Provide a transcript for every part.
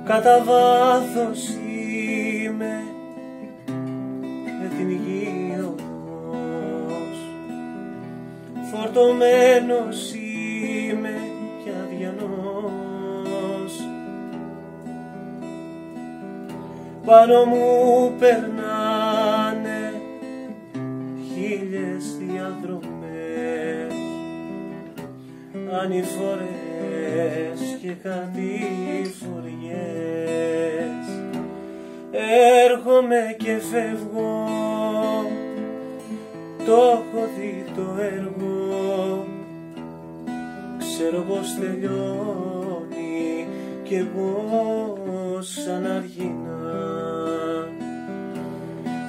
κατά βάθος είμαι με την γη οδός, φορτωμένος είμαι και αδιανός. Πάνω μου περνάνε χίλιες διαδρομές, ανηφορές και κατηφοριές. Έρχομαι και φεύγω, το έχω δει το έργο, ξέρω πως τελειώνει και πως αναργινά.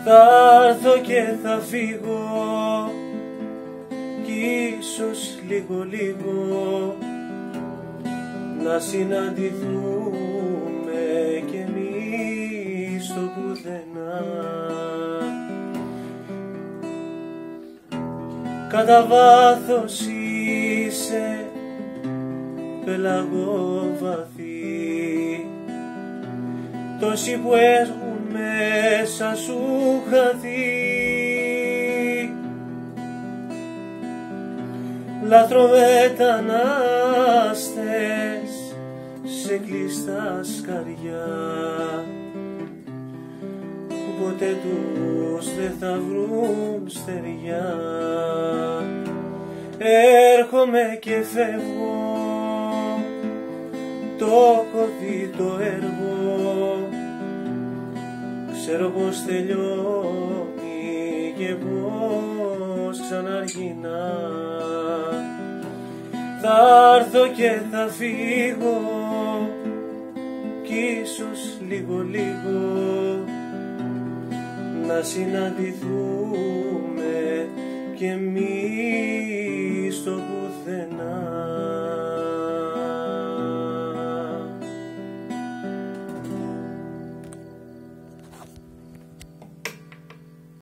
Θα έρθω και θα φύγω κι ίσως λίγο να συναντηθούμε κι εμείς στο πουθενά. Κατά βάθος είσαι πελαγοβαθή, τόσοι που έχουν μέσα σου χαθεί. Λαθρομετανάστες σε κλειστά σκαριά που ποτέ τους δεν θα βρουν στεριά. Έρχομαι και φεύγω, το έχω δει το έργο, ξέρω πως τελειώνει και πως ξαναργινά. Θα έρθω και θα φύγω κι ίσως λίγο να συναντηθούμε κι εμείς στο